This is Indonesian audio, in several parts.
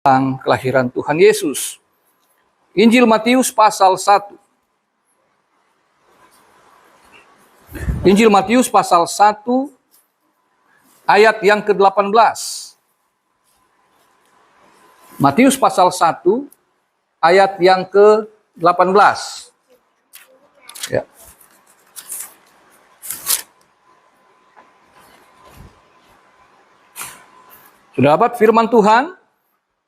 tentang kelahiran Tuhan Yesus. Injil Matius pasal 1. Injil Matius pasal 1 ayat yang ke-18. Matius pasal 1 ayat yang ke-18. Ya. Sudah dapat firman Tuhan,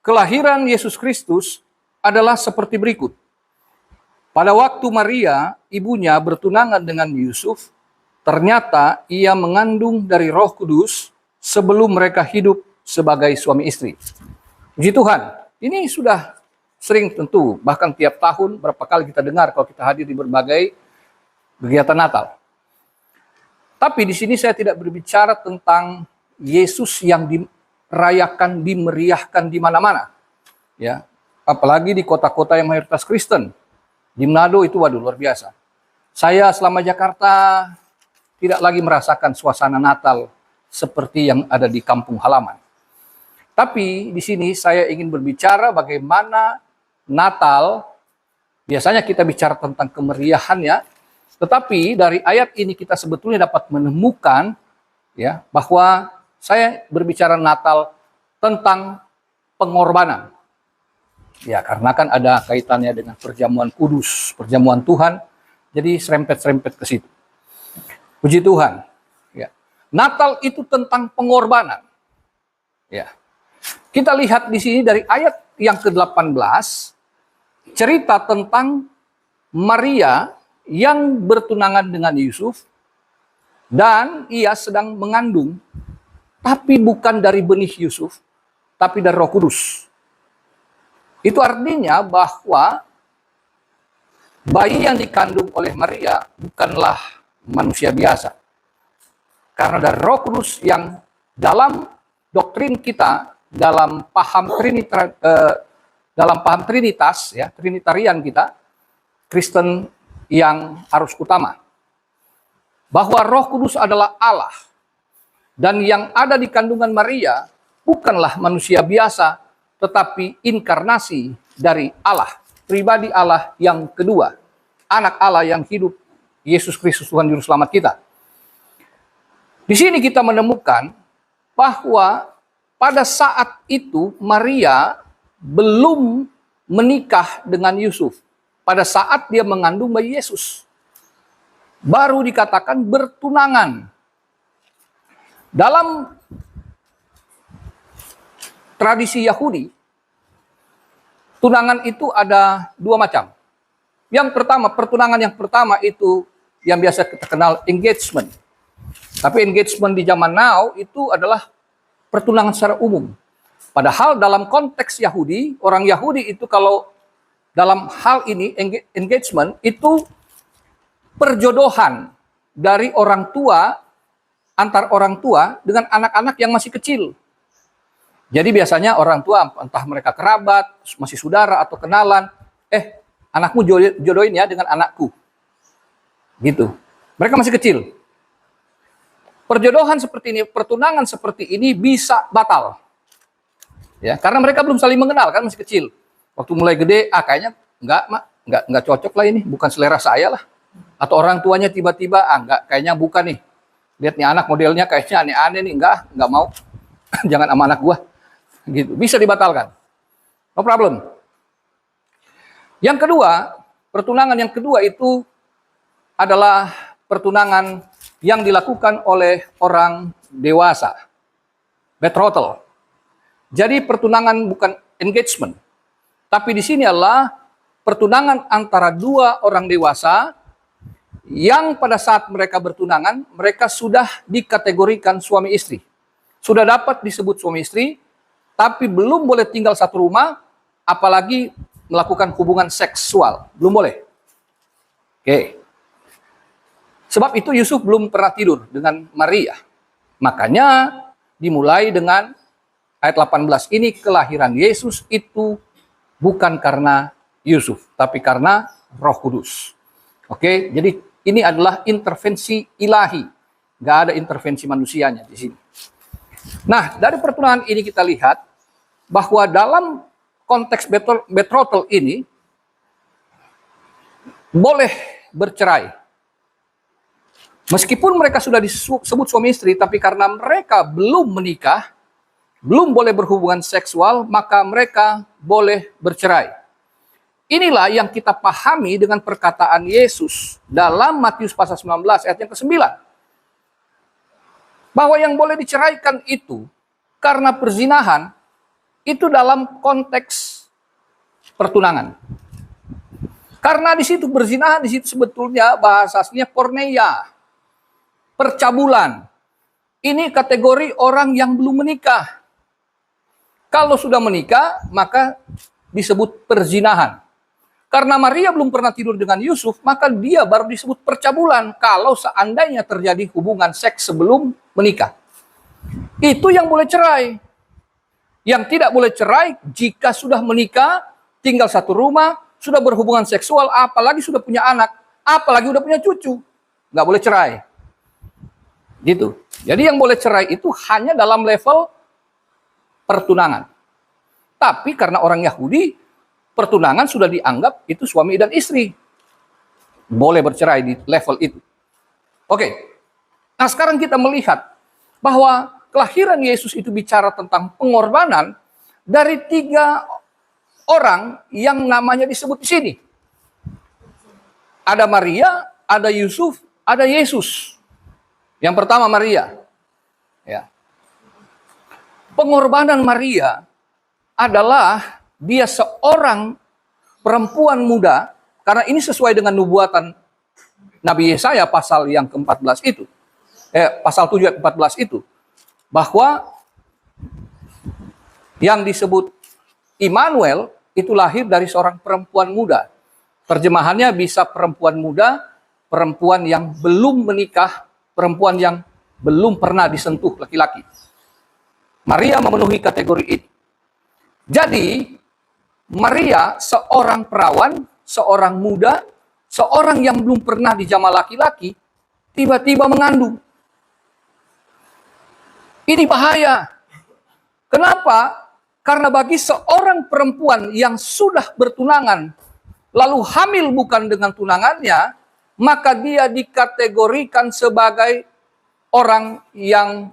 kelahiran Yesus Kristus adalah seperti berikut. Pada waktu Maria, ibunya bertunangan dengan Yusuf, ternyata ia mengandung dari Roh Kudus sebelum mereka hidup sebagai suami istri. Puji Tuhan, ini sudah sering tentu, bahkan tiap tahun berapa kali kita dengar kalau kita hadir di berbagai kegiatan Natal. Tapi di sini saya tidak berbicara tentang Yesus yang dirayakan, dimeriahkan di mana-mana. Ya, apalagi di kota-kota yang mayoritas Kristen. Di Manado itu waduh luar biasa. Saya selama Jakarta tidak lagi merasakan suasana Natal seperti yang ada di kampung halaman. Tapi di sini saya ingin berbicara bagaimana Natal, biasanya kita bicara tentang kemeriahannya, tetapi dari ayat ini kita sebetulnya dapat menemukan ya bahwa saya berbicara Natal tentang pengorbanan. Ya, karena kan ada kaitannya dengan perjamuan kudus, perjamuan Tuhan, jadi serempet-serempet ke situ. Puji Tuhan. Ya. Natal itu tentang pengorbanan. Ya. Kita lihat di sini dari ayat yang ke-18, cerita tentang Maria yang bertunangan dengan Yusuf, dan ia sedang mengandung, tapi bukan dari benih Yusuf, tapi dari Roh Kudus. Itu artinya bahwa bayi yang dikandung oleh Maria bukanlah manusia biasa. Karena ada Roh Kudus yang dalam doktrin kita, dalam paham Trinitas, ya, Trinitarian kita, Kristen yang arus utama, bahwa Roh Kudus adalah Allah. Dan yang ada di kandungan Maria bukanlah manusia biasa, tetapi inkarnasi dari Allah, pribadi Allah yang kedua, anak Allah yang hidup, Yesus Kristus Tuhan Juru Selamat kita. Di sini kita menemukan bahwa pada saat itu Maria belum menikah dengan Yusuf. Pada saat dia mengandung bayi Yesus, baru dikatakan bertunangan. Dalam tradisi Yahudi, tunangan itu ada dua macam. Yang pertama, pertunangan yang pertama itu yang biasa kita kenal engagement. Tapi engagement di zaman now itu adalah pertunangan secara umum. Padahal dalam konteks Yahudi, orang Yahudi itu kalau dalam hal ini engagement itu perjodohan dari orang tua, antar orang tua dengan anak-anak yang masih kecil. Jadi biasanya orang tua, entah mereka kerabat, masih saudara atau kenalan, anakmu jodohin ya dengan anakku. Gitu. Mereka masih kecil. Perjodohan seperti ini, pertunangan seperti ini bisa batal. Ya, karena mereka belum saling mengenal kan, masih kecil. Waktu mulai gede, kayaknya enggak cocok lah ini, bukan selera saya lah. Atau orang tuanya tiba-tiba, kayaknya bukan nih. Lihat nih anak modelnya kayaknya aneh-aneh nih, enggak mau. Jangan sama anak gua. Gitu. Bisa dibatalkan. No problem. Yang kedua, pertunangan yang kedua itu adalah pertunangan yang dilakukan oleh orang dewasa. Betrothal. Jadi pertunangan bukan engagement. Tapi di sini adalah pertunangan antara dua orang dewasa yang pada saat mereka bertunangan, mereka sudah dikategorikan suami istri. Sudah dapat disebut suami istri, tapi belum boleh tinggal satu rumah, apalagi melakukan hubungan seksual. Belum boleh. Oke. Sebab itu Yusuf belum pernah tidur dengan Maria. Makanya dimulai dengan ayat 18 ini, kelahiran Yesus itu bukan karena Yusuf, tapi karena Roh Kudus. Oke, jadi ini adalah intervensi ilahi. Nggak ada intervensi manusianya di sini. Nah, dari pertunangan ini kita lihat bahwa dalam konteks betrothal ini boleh bercerai. Meskipun mereka sudah disebut suami istri, tapi karena mereka belum menikah, belum boleh berhubungan seksual, maka mereka boleh bercerai. Inilah yang kita pahami dengan perkataan Yesus dalam Matius pasal 19 ayat yang ke-9. Bahwa yang boleh diceraikan itu karena perzinahan itu dalam konteks pertunangan. Karena di situ perzinahan, di situ sebetulnya bahasa aslinya porneia, percabulan. Ini kategori orang yang belum menikah. Kalau sudah menikah, maka disebut perzinahan. Karena Maria belum pernah tidur dengan Yusuf, maka dia baru disebut percabulan kalau seandainya terjadi hubungan seks sebelum menikah. Itu yang boleh cerai. Yang tidak boleh cerai jika sudah menikah, tinggal satu rumah, sudah berhubungan seksual, apalagi sudah punya anak, apalagi sudah punya cucu. Nggak boleh cerai. Gitu. Jadi yang boleh cerai itu hanya dalam level pertunangan. Tapi karena orang Yahudi, pertunangan sudah dianggap itu suami dan istri. Boleh bercerai di level itu. Oke. Nah sekarang kita melihat bahwa kelahiran Yesus itu bicara tentang pengorbanan dari 3 orang yang namanya disebut di sini. Ada Maria, ada Yusuf, ada Yesus. Yang pertama Maria. Ya. Pengorbanan Maria adalah dia seorang perempuan muda, karena ini sesuai dengan nubuatan Nabi Yesaya pasal yang ke-14 itu. Pasal 7 ayat 14 itu. Bahwa yang disebut Immanuel itu lahir dari seorang perempuan muda. Terjemahannya bisa perempuan muda, perempuan yang belum menikah, perempuan yang belum pernah disentuh laki-laki. Maria memenuhi kategori ini. Jadi, Maria seorang perawan, seorang muda, seorang yang belum pernah dijamah laki-laki, tiba-tiba mengandung. Ini bahaya. Kenapa? Karena bagi seorang perempuan yang sudah bertunangan, lalu hamil bukan dengan tunangannya, maka dia dikategorikan sebagai orang yang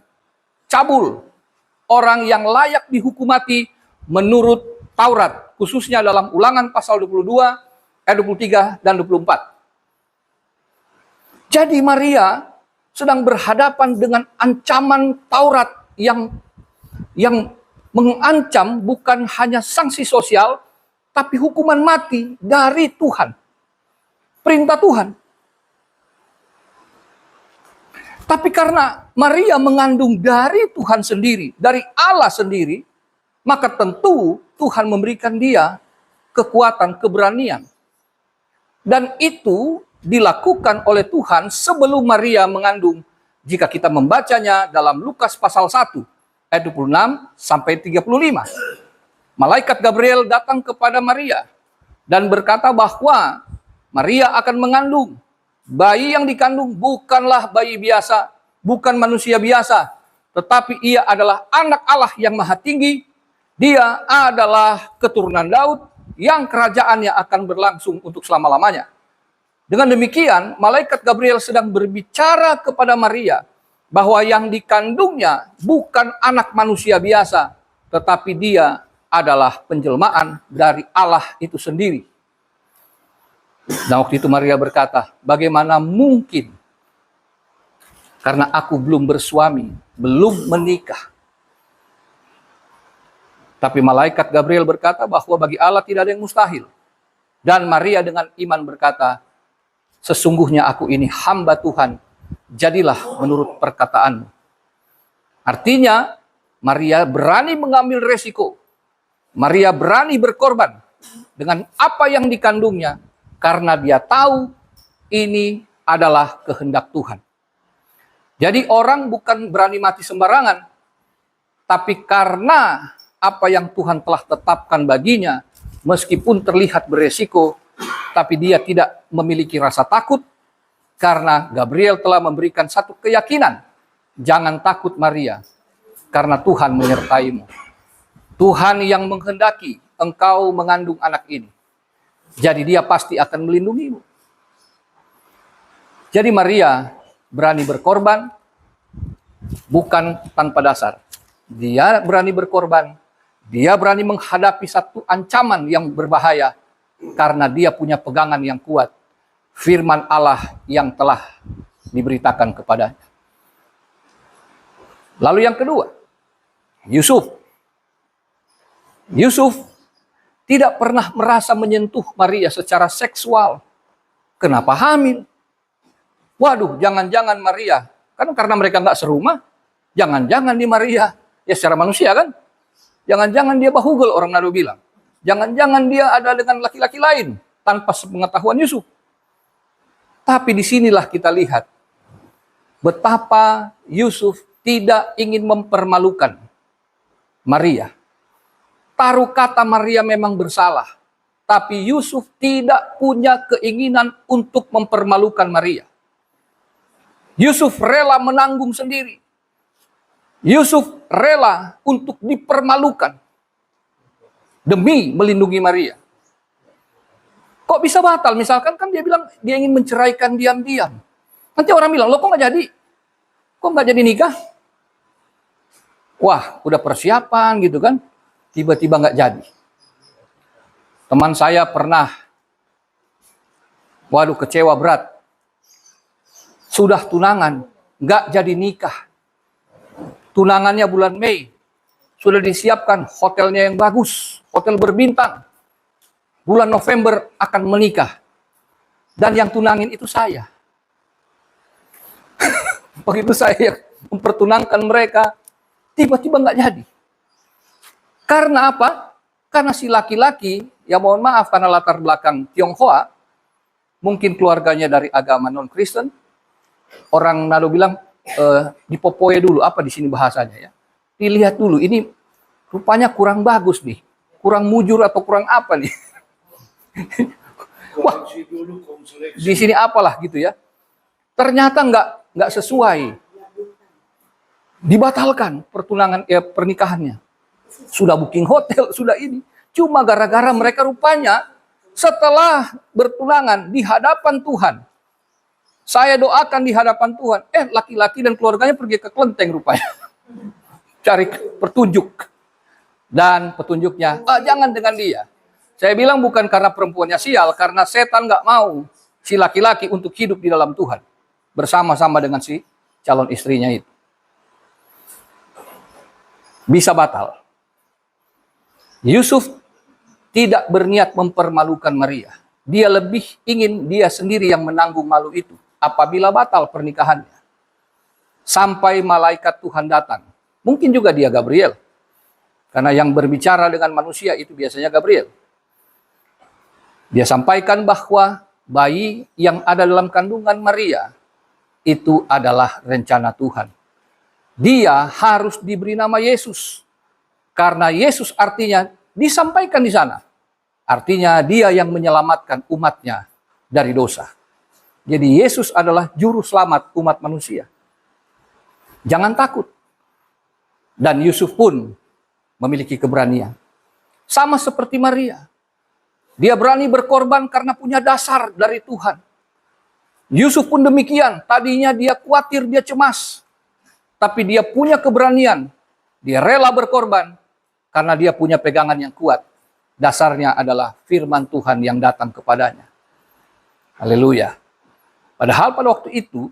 cabul, orang yang layak dihukum mati menurut Taurat, khususnya dalam Ulangan pasal 22, ayat 23 dan 24. Jadi Maria sedang berhadapan dengan ancaman Taurat yang mengancam bukan hanya sanksi sosial, tapi hukuman mati dari Tuhan. Perintah Tuhan. Tapi karena Maria mengandung dari Tuhan sendiri, dari Allah sendiri, maka tentu Tuhan memberikan dia kekuatan, keberanian. Dan itu dilakukan oleh Tuhan sebelum Maria mengandung. Jika kita membacanya dalam Lukas pasal 1, ayat 26 sampai 35. Malaikat Gabriel datang kepada Maria dan berkata bahwa Maria akan mengandung. Bayi yang dikandung bukanlah bayi biasa, bukan manusia biasa, tetapi ia adalah anak Allah yang maha tinggi. Dia adalah keturunan Daud yang kerajaannya akan berlangsung untuk selama-lamanya. Dengan demikian, malaikat Gabriel sedang berbicara kepada Maria bahwa yang dikandungnya bukan anak manusia biasa, tetapi dia adalah penjelmaan dari Allah itu sendiri. Dan waktu itu Maria berkata, bagaimana mungkin? Karena aku belum bersuami, belum menikah. Tapi malaikat Gabriel berkata bahwa bagi Allah tidak ada yang mustahil. Dan Maria dengan iman berkata, sesungguhnya aku ini hamba Tuhan, jadilah menurut perkataanmu. Artinya, Maria berani mengambil resiko. Maria berani berkorban dengan apa yang dikandungnya, karena dia tahu ini adalah kehendak Tuhan. Jadi orang bukan berani mati sembarangan, tapi karena apa yang Tuhan telah tetapkan baginya, meskipun terlihat beresiko, tapi dia tidak memiliki rasa takut, karena Gabriel telah memberikan satu keyakinan. Jangan takut Maria, karena Tuhan menyertaimu. Tuhan yang menghendaki engkau mengandung anak ini. Jadi dia pasti akan melindungimu. Jadi Maria berani berkorban bukan tanpa dasar. Dia berani berkorban. Dia berani menghadapi satu ancaman yang berbahaya karena dia punya pegangan yang kuat. Firman Allah yang telah diberitakan kepadanya. Lalu yang kedua, Yusuf. Yusuf tidak pernah merasa menyentuh Maria secara seksual. Kenapa hamil? Waduh, jangan-jangan Maria. Kan karena mereka nggak serumah. Jangan-jangan di Maria. Ya secara manusia kan. Jangan-jangan dia bahugel, orang Nado bilang. Jangan-jangan dia ada dengan laki-laki lain tanpa sepengetahuan Yusuf. Tapi disinilah kita lihat betapa Yusuf tidak ingin mempermalukan Maria. Taruh kata Maria memang bersalah, tapi Yusuf tidak punya keinginan untuk mempermalukan Maria. Yusuf rela menanggung sendiri. Yusuf rela untuk dipermalukan demi melindungi Maria. Kok bisa batal? Misalkan kan dia bilang dia ingin menceraikan diam-diam. Nanti orang bilang, lo kok nggak jadi? Kok nggak jadi nikah? Wah, udah persiapan gitu kan. Tiba-tiba nggak jadi. Teman saya pernah, waduh kecewa berat. Sudah tunangan, nggak jadi nikah. Tunangannya bulan Mei. Sudah disiapkan hotelnya yang bagus. Hotel berbintang. Bulan November akan menikah. Dan yang tunangin itu saya. Begitu saya mempertunangkan mereka, tiba-tiba nggak jadi. Karena apa? Karena si laki-laki, ya mohon maaf karena latar belakang Tionghoa, mungkin keluarganya dari agama non-Kristen, orang Nado bilang, dipopoe dulu, apa di sini bahasanya ya. Dilihat dulu, ini rupanya kurang bagus nih. Kurang mujur atau kurang apa nih. Wah, di sini apalah gitu ya. Ternyata nggak sesuai. Dibatalkan pernikahannya. Sudah booking hotel, sudah ini. Cuma gara-gara mereka rupanya setelah bertunangan di hadapan Tuhan. Saya doakan di hadapan Tuhan. Laki-laki dan keluarganya pergi ke kelenteng rupanya. Cari petunjuk. Dan petunjuknya, jangan dengan dia. Saya bilang bukan karena perempuannya sial, karena setan nggak mau si laki-laki untuk hidup di dalam Tuhan. Bersama-sama dengan si calon istrinya itu. Bisa batal. Yusuf tidak berniat mempermalukan Maria. Dia lebih ingin dia sendiri yang menanggung malu itu. Apabila batal pernikahannya. Sampai malaikat Tuhan datang. Mungkin juga dia Gabriel. Karena yang berbicara dengan manusia itu biasanya Gabriel. Dia sampaikan bahwa bayi yang ada dalam kandungan Maria itu adalah rencana Tuhan. Dia harus diberi nama Yesus. Karena Yesus artinya disampaikan di sana. Artinya dia yang menyelamatkan umatnya dari dosa. Jadi Yesus adalah juru selamat umat manusia. Jangan takut. Dan Yusuf pun memiliki keberanian. Sama seperti Maria. Dia berani berkorban karena punya dasar dari Tuhan. Yusuf pun demikian. Tadinya dia khawatir, dia cemas. Tapi dia punya keberanian. Dia rela berkorban karena dia punya pegangan yang kuat. Dasarnya adalah firman Tuhan yang datang kepadanya. Haleluya. Padahal pada waktu itu,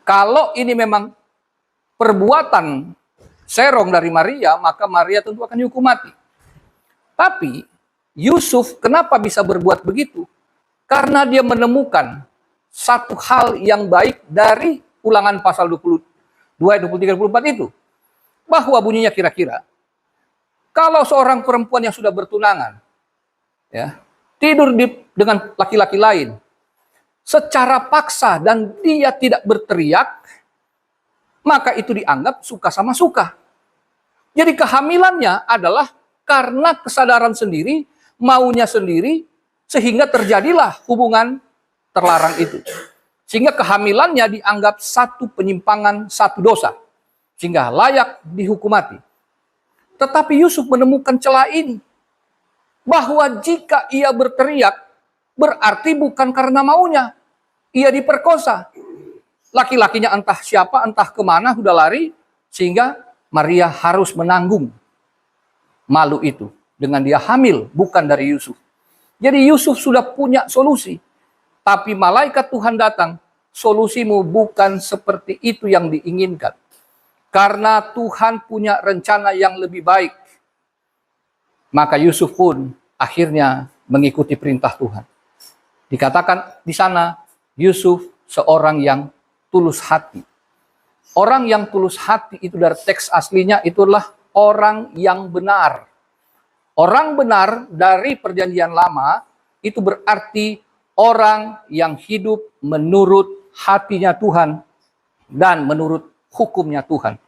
kalau ini memang perbuatan serong dari Maria, maka Maria tentu akan dihukum mati. Tapi Yusuf kenapa bisa berbuat begitu? Karena dia menemukan satu hal yang baik dari Ulangan pasal 22, 23, 24 itu. Bahwa bunyinya kira-kira, kalau seorang perempuan yang sudah bertunangan, ya, tidur dengan laki-laki lain, secara paksa dan dia tidak berteriak, maka itu dianggap suka sama suka. Jadi kehamilannya adalah karena kesadaran sendiri, maunya sendiri, sehingga terjadilah hubungan terlarang itu. Sehingga kehamilannya dianggap satu penyimpangan, satu dosa. Sehingga layak dihukum mati. Tetapi Yusuf menemukan celah ini. Bahwa jika ia berteriak, berarti bukan karena maunya. Ia diperkosa. Laki-lakinya entah siapa, entah kemana, sudah lari. Sehingga Maria harus menanggung malu itu. Dengan dia hamil, bukan dari Yusuf. Jadi Yusuf sudah punya solusi. Tapi malaikat Tuhan datang. Solusimu bukan seperti itu yang diinginkan. Karena Tuhan punya rencana yang lebih baik. Maka Yusuf pun akhirnya mengikuti perintah Tuhan. Dikatakan di sana, Yusuf seorang yang tulus hati. Orang yang tulus hati itu dari teks aslinya itulah orang yang benar. Orang benar dari perjanjian lama itu berarti orang yang hidup menurut hatinya Tuhan dan menurut hukumnya Tuhan.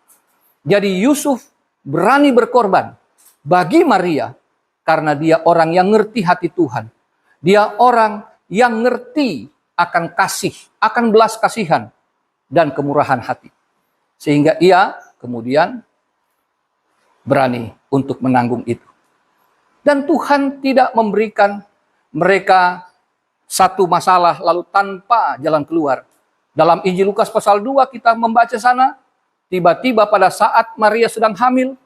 Jadi Yusuf berani berkorban bagi Maria karena dia orang yang ngerti hati Tuhan. Dia orang yang ngerti akan kasih, akan belas kasihan dan kemurahan hati. Sehingga ia kemudian berani untuk menanggung itu. Dan Tuhan tidak memberikan mereka satu masalah lalu tanpa jalan keluar. Dalam Injil Lukas pasal 2 kita membaca sana, tiba-tiba pada saat Maria sedang hamil,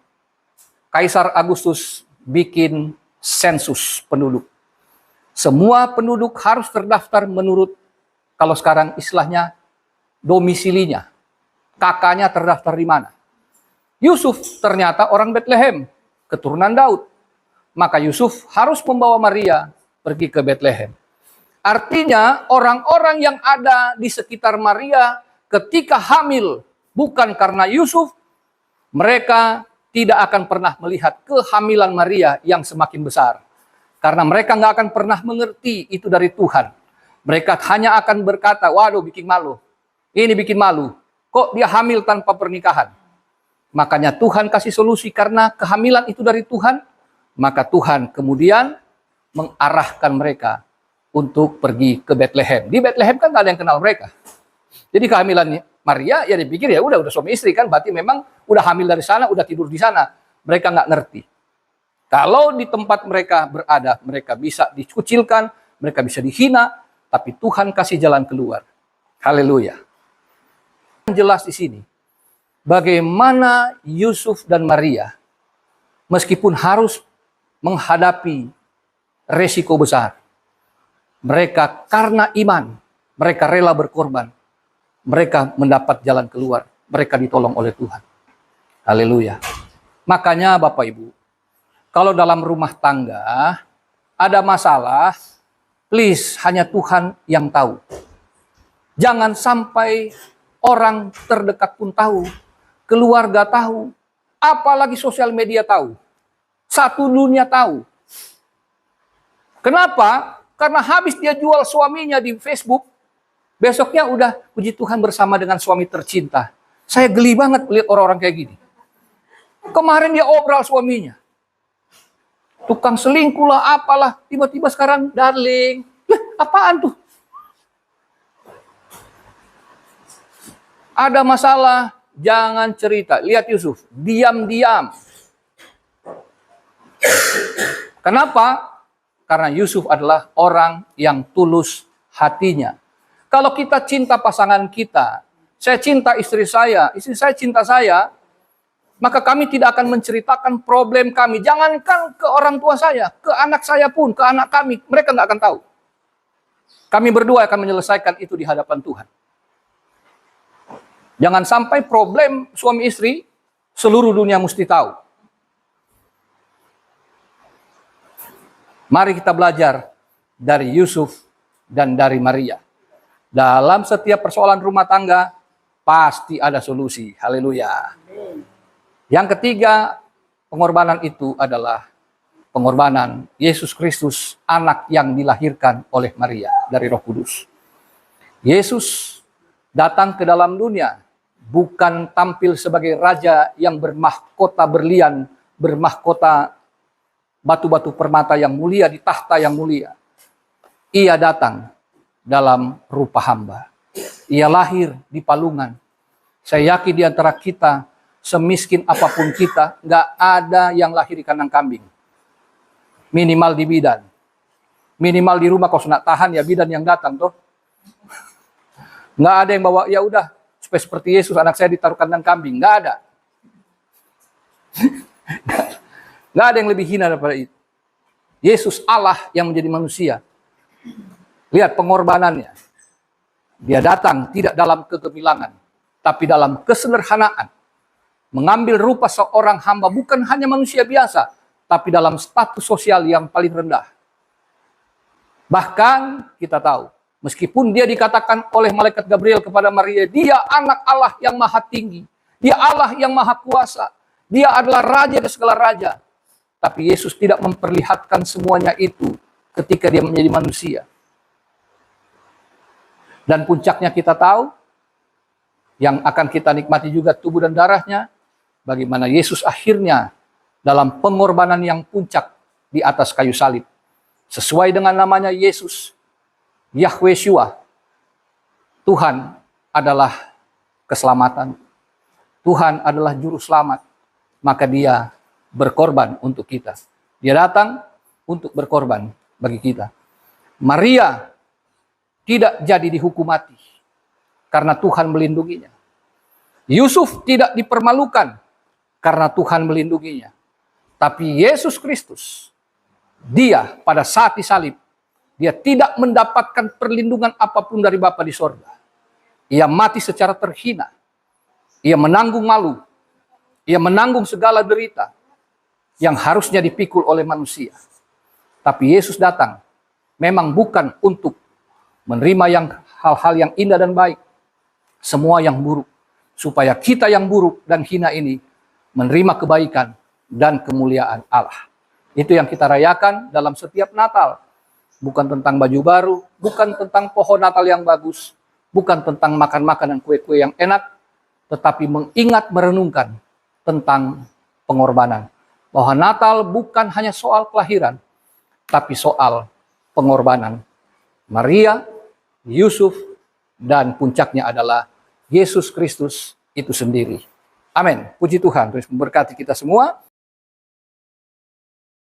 Kaisar Agustus bikin sensus penduduk. Semua penduduk harus terdaftar menurut, kalau sekarang istilahnya, domisilinya. Kakaknya terdaftar di mana. Yusuf ternyata orang Betlehem, keturunan Daud. Maka Yusuf harus membawa Maria pergi ke Betlehem. Artinya orang-orang yang ada di sekitar Maria ketika hamil bukan karena Yusuf, mereka tidak akan pernah melihat kehamilan Maria yang semakin besar. Karena mereka nggak akan pernah mengerti itu dari Tuhan. Mereka hanya akan berkata, waduh bikin malu. Ini bikin malu. Kok dia hamil tanpa pernikahan? Makanya Tuhan kasih solusi karena kehamilan itu dari Tuhan. Maka Tuhan kemudian mengarahkan mereka untuk pergi ke Betlehem. Di Betlehem kan nggak ada yang kenal mereka. Jadi kehamilan Maria ya dipikir ya udah suami istri kan, berarti memang udah hamil dari sana, udah tidur di sana. Mereka nggak ngerti. Kalau di tempat mereka berada, mereka bisa dikucilkan, mereka bisa dihina, tapi Tuhan kasih jalan keluar. Haleluya. Jelas di sini bagaimana Yusuf dan Maria meskipun harus menghadapi resiko besar, mereka karena iman, mereka rela berkorban. Mereka mendapat jalan keluar. Mereka ditolong oleh Tuhan. Haleluya. Makanya Bapak Ibu, kalau dalam rumah tangga ada masalah, please hanya Tuhan yang tahu. Jangan sampai orang terdekat pun tahu, keluarga tahu, apalagi sosial media tahu. Satu dunia tahu. Kenapa? Karena habis dia jual suaminya di Facebook, besoknya udah puji Tuhan bersama dengan suami tercinta. Saya geli banget lihat orang-orang kayak gini. Kemarin dia obral suaminya. Tukang selingkuh lah, apalah. Tiba-tiba sekarang darling. Apaan tuh? Ada masalah, jangan cerita. Lihat Yusuf, diam-diam. Kenapa? Karena Yusuf adalah orang yang tulus hatinya. Kalau kita cinta pasangan kita, saya cinta istri saya cinta saya, maka kami tidak akan menceritakan problem kami. Jangankan ke orang tua saya, ke anak saya pun, ke anak kami, mereka nggak akan tahu. Kami berdua akan menyelesaikan itu di hadapan Tuhan. Jangan sampai problem suami istri, seluruh dunia mesti tahu. Mari kita belajar dari Yusuf dan dari Maria. Dalam setiap persoalan rumah tangga, pasti ada solusi. Haleluya. Yang ketiga, pengorbanan itu adalah pengorbanan Yesus Kristus, anak yang dilahirkan oleh Maria dari Roh Kudus. Yesus datang ke dalam dunia, bukan tampil sebagai raja yang bermahkota berlian, bermahkota batu-batu permata yang mulia, di tahta yang mulia. Ia datang dalam rupa hamba. Ia lahir di palungan. Saya yakin di antara kita semiskin apapun kita, nggak ada yang lahir di kandang kambing. Minimal di bidan. Minimal di rumah kalau nak tahan ya bidan yang datang tuh. Nggak ada yang bawa, ya udah supaya seperti Yesus anak saya ditaruh kandang kambing. Nggak ada. Nggak ada yang lebih hina daripada itu. Yesus Allah yang menjadi manusia. Lihat pengorbanannya. Dia datang tidak dalam kegemilangan, tapi dalam kesederhanaan. Mengambil rupa seorang hamba, bukan hanya manusia biasa, tapi dalam status sosial yang paling rendah. Bahkan kita tahu, meskipun dia dikatakan oleh malaikat Gabriel kepada Maria, dia anak Allah yang maha tinggi, dia Allah yang maha kuasa, dia adalah raja dari segala raja. Tapi Yesus tidak memperlihatkan semuanya itu ketika dia menjadi manusia. Dan puncaknya kita tahu, yang akan kita nikmati juga tubuh dan darahnya, bagaimana Yesus akhirnya dalam pengorbanan yang puncak di atas kayu salib. Sesuai dengan namanya Yesus, Yahweh Shua, Tuhan adalah keselamatan. Tuhan adalah juru selamat. Maka dia berkorban untuk kita. Dia datang untuk berkorban bagi kita. Maria tidak jadi dihukum mati karena Tuhan melindunginya. Yusuf tidak dipermalukan karena Tuhan melindunginya. Tapi Yesus Kristus, dia pada saat disalib, dia tidak mendapatkan perlindungan apapun dari Bapa di sorga. Ia mati secara terhina. Ia menanggung malu. Ia menanggung segala derita yang harusnya dipikul oleh manusia. Tapi Yesus datang memang bukan untuk menerima hal-hal yang indah dan baik, semua yang buruk, supaya kita yang buruk dan hina ini menerima kebaikan dan kemuliaan Allah. Itu yang kita rayakan dalam setiap Natal. Bukan tentang baju baru, bukan tentang pohon Natal yang bagus, bukan tentang makan-makan dan kue-kue yang enak, tetapi mengingat merenungkan tentang pengorbanan. Bahwa Natal bukan hanya soal kelahiran, tapi soal pengorbanan. Maria, Yusuf, dan puncaknya adalah Yesus Kristus itu sendiri. Amin. Puji Tuhan, terus memberkati kita semua.